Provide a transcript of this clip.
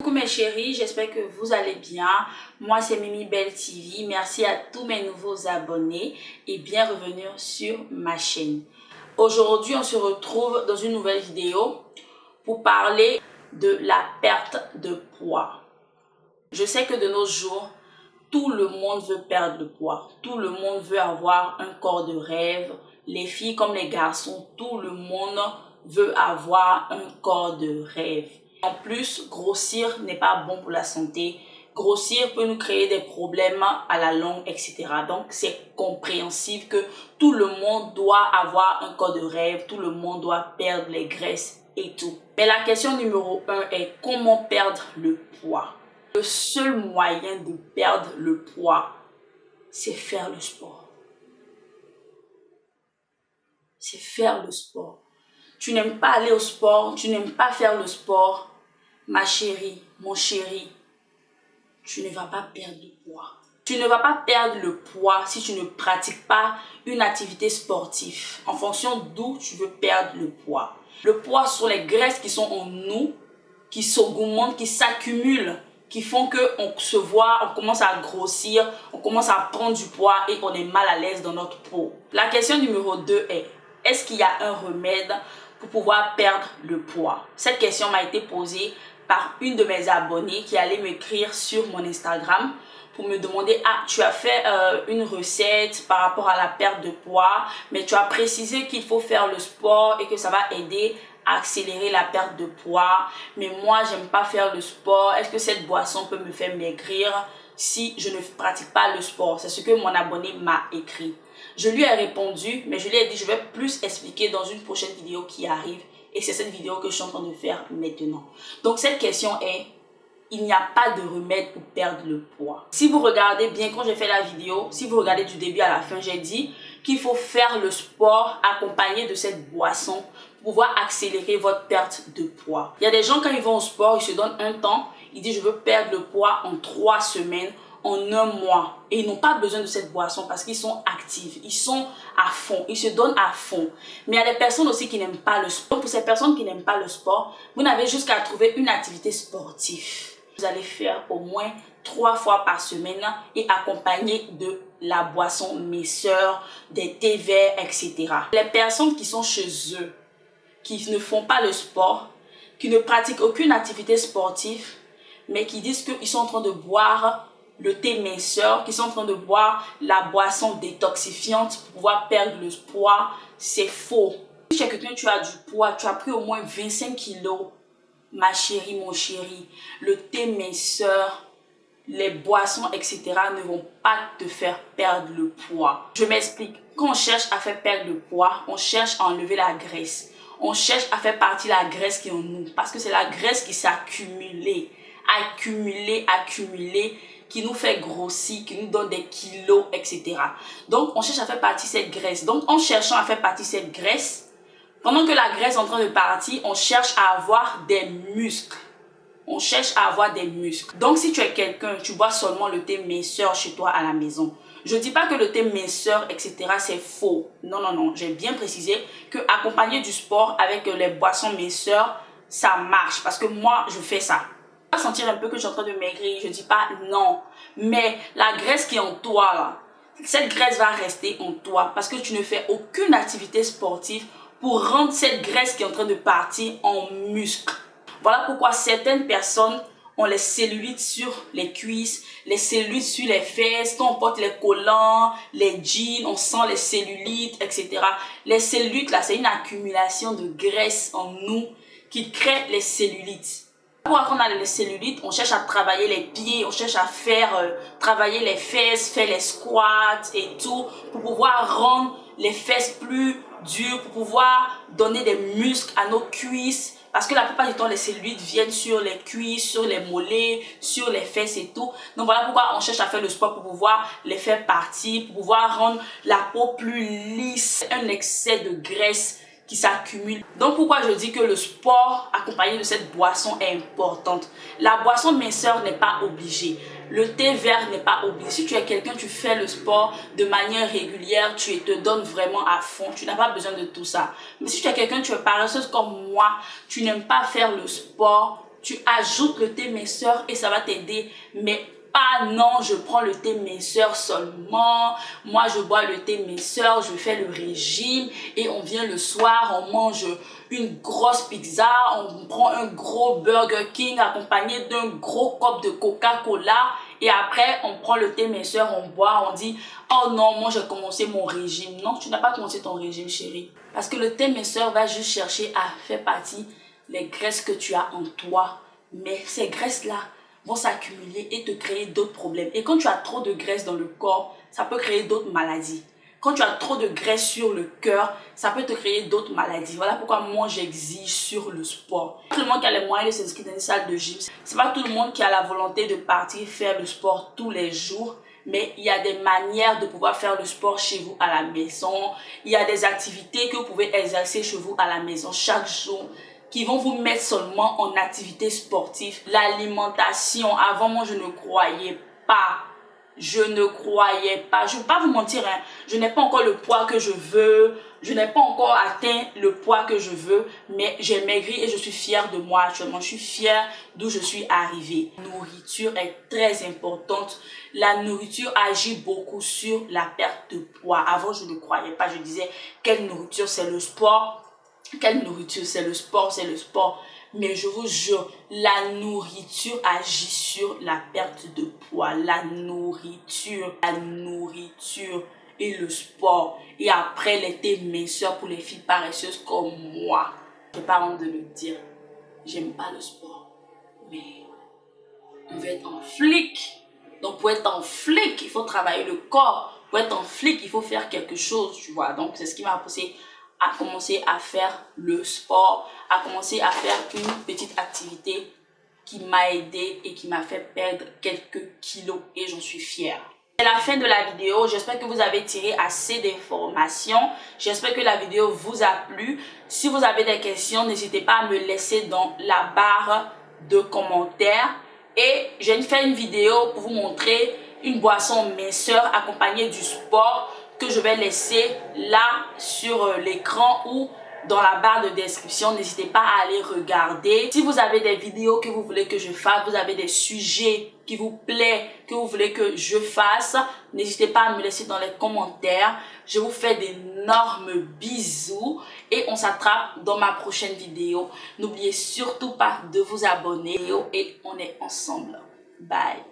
Coucou mes chéris, j'espère que vous allez bien. Moi c'est Mimi Belle TV. Merci à tous mes nouveaux abonnés et bienvenue sur ma chaîne. Aujourd'hui on se retrouve dans une nouvelle vidéo pour parler de la perte de poids. Je sais que de nos jours, tout le monde veut perdre le poids. Tout le monde veut avoir un corps de rêve. Les filles comme les garçons, tout le monde veut avoir un corps de rêve. En plus, grossir n'est pas bon pour la santé. Grossir peut nous créer des problèmes à la longue, etc. Donc, c'est compréhensible que tout le monde doit avoir un corps de rêve. Tout le monde doit perdre les graisses et tout. Mais la question numéro 1 est comment perdre le poids? Le seul moyen de perdre le poids, c'est faire le sport. C'est faire le sport. Tu n'aimes pas aller au sport, tu n'aimes pas faire le sport, ma chérie, mon chéri, tu ne vas pas perdre le poids. Tu ne vas pas perdre le poids si tu ne pratiques pas une activité sportive en fonction d'où tu veux perdre le poids. Le poids sont les graisses qui sont en nous, qui s'augmentent, qui s'accumulent, qui font qu'on se voit, on commence à grossir, on commence à prendre du poids et on est mal à l'aise dans notre peau. La question numéro 2 est-ce qu'il y a un remède pour pouvoir perdre le poids? Cette question m'a été posée par une de mes abonnées qui allait m'écrire sur mon Instagram pour me demander « Ah, tu as fait une recette par rapport à la perte de poids, mais tu as précisé qu'il faut faire le sport et que ça va aider à accélérer la perte de poids. Mais moi, j'aime pas faire le sport. Est-ce que cette boisson peut me faire maigrir si je ne pratique pas le sport ?» C'est ce que mon abonné m'a écrit. Je lui ai répondu, mais je lui ai dit « Je vais plus expliquer dans une prochaine vidéo qui arrive. » Et c'est cette vidéo que je suis en train de faire maintenant. Donc, cette question est: il n'y a pas de remède pour perdre le poids. Si vous regardez bien, quand j'ai fait la vidéo, si vous regardez du début à la fin, j'ai dit qu'il faut faire le sport accompagné de cette boisson pour pouvoir accélérer votre perte de poids. Il y a des gens, quand ils vont au sport, ils se donnent un temps, ils disent je veux perdre le poids en 3 semaines, en 1 mois. Et ils n'ont pas besoin de cette boisson parce qu'ils sont actifs, ils sont à fond, ils se donnent à fond. Mais il y a des personnes aussi qui n'aiment pas le sport. Pour ces personnes qui n'aiment pas le sport, vous n'avez juste qu'à trouver une activité sportive. Vous allez faire au moins 3 fois par semaine et accompagné de la boisson Mes Sœurs, des thés verts, etc. Les personnes qui sont chez eux, qui ne font pas le sport, qui ne pratiquent aucune activité sportive, mais qui disent qu'ils sont en train de boire le thé minceur, qui sont en train de boire la boisson détoxifiante pour pouvoir perdre le poids, c'est faux. Si tu es quelqu'un, tu as du poids, tu as pris au moins 25 kilos, ma chérie, mon chéri, le thé minceur, les boissons, etc. ne vont pas te faire perdre le poids. Je m'explique. Quand on cherche à faire perdre le poids, on cherche à enlever la graisse. On cherche à faire partir la graisse qui est en nous. Parce que c'est la graisse qui s'est accumulée, qui nous fait grossir, qui nous donne des kilos, etc. Donc, on cherche à faire partir cette graisse. Donc, en cherchant à faire partir cette graisse, pendant que la graisse est en train de partir, on cherche à avoir des muscles. On cherche à avoir des muscles. Donc, si tu es quelqu'un, tu bois seulement le thé minceur chez toi à la maison. Je ne dis pas que le thé minceur, etc., c'est faux. Non, non, non. J'ai bien précisé que accompagner du sport avec les boissons minceurs, ça marche. Parce que moi, je fais ça. Tu vas sentir un peu que je suis en train de maigrir. Je ne dis pas non. Mais la graisse qui est en toi, là, cette graisse va rester en toi. Parce que tu ne fais aucune activité sportive pour rendre cette graisse qui est en train de partir en muscle. Voilà pourquoi certaines personnes ont les cellulites sur les cuisses, les cellulites sur les fesses. Quand on porte les collants, les jeans, on sent les cellulites, etc. Les cellulites, là, c'est une accumulation de graisse en nous qui crée les cellulites. Pourquoi quand on a les cellulites, on cherche à travailler les pieds, on cherche à faire travailler les fesses, faire les squats et tout, pour pouvoir rendre les fesses plus dures, pour pouvoir donner des muscles à nos cuisses. Parce que la plupart du temps, les cellulites viennent sur les cuisses, sur les mollets, sur les fesses et tout. Donc voilà pourquoi on cherche à faire le sport pour pouvoir les faire partir, pour pouvoir rendre la peau plus lisse. Un excès de graisse qui s'accumule. Donc pourquoi je dis que le sport accompagné de cette boisson est importante. La boisson minceur n'est pas obligée. Le thé vert n'est pas obligé. Si tu es quelqu'un, tu fais le sport de manière régulière, tu te donnes vraiment à fond. Tu n'as pas besoin de tout ça. Mais si tu es quelqu'un, tu es paresseuse comme moi, tu n'aimes pas faire le sport, tu ajoutes le thé minceur et ça va t'aider. Mais pas non, je prends le thé minceur seulement. Moi, je bois le thé minceur, je fais le régime et on vient le soir, on mange une grosse pizza, on prend un gros Burger King accompagné d'un gros cop de Coca-Cola et après, on prend le thé minceur, on boit, on dit « Oh non, moi j'ai commencé mon régime. » Non, tu n'as pas commencé ton régime, chérie. Parce que le thé minceur va juste chercher à faire partie les graisses que tu as en toi. Mais ces graisses-là vont s'accumuler et te créer d'autres problèmes. Et quand tu as trop de graisse dans le corps, ça peut créer d'autres maladies. Quand tu as trop de graisse sur le cœur, ça peut te créer d'autres maladies. Voilà pourquoi moi j'exige sur le sport. Tout le monde qui a les moyens de s'inscrire dans une salle de gym. C'est pas tout le monde qui a la volonté de partir faire le sport tous les jours. Mais il y a des manières de pouvoir faire le sport chez vous à la maison. Il y a des activités que vous pouvez exercer chez vous à la maison chaque jour, qui vont vous mettre seulement en activité sportive. L'alimentation, avant moi je ne croyais pas. Je ne croyais pas. Je ne vais pas vous mentir, hein. Je n'ai pas encore le poids que je veux. Je n'ai pas encore atteint le poids que je veux. Mais j'ai maigri et je suis fière de moi actuellement. Je suis fière d'où je suis arrivée. La nourriture est très importante. La nourriture agit beaucoup sur la perte de poids. Avant, je ne croyais pas. Je disais, quelle nourriture, c'est le sport. Quelle nourriture, c'est le sport, c'est le sport. Mais je vous jure, la nourriture agit sur la perte de poids. La nourriture et le sport. Et après, les thés minceurs pour les filles paresseuses comme moi. Je n'ai pas honte de le dire. J'aime pas le sport. Mais on veut être en flic. Donc pour être en flic, il faut travailler le corps. Pour être en flic, il faut faire quelque chose, tu vois. Donc c'est ce qui m'a poussé à commencer à faire le sport, à commencer à faire une petite activité qui m'a aidé et qui m'a fait perdre quelques kilos et j'en suis fière. C'est la fin de la vidéo. J'espère que vous avez tiré assez d'informations. J'espère que la vidéo vous a plu. Si vous avez des questions, n'hésitez pas à me laisser dans la barre de commentaires. Et j'ai fait une vidéo pour vous montrer une boisson minceur accompagnée du sport que je vais laisser là sur l'écran ou dans la barre de description. N'hésitez pas à aller regarder. Si vous avez des vidéos que vous voulez que je fasse, vous avez des sujets qui vous plaisent, que vous voulez que je fasse, n'hésitez pas à me laisser dans les commentaires. Je vous fais d'énormes bisous et on s'attrape dans ma prochaine vidéo. N'oubliez surtout pas de vous abonner et on est ensemble. Bye.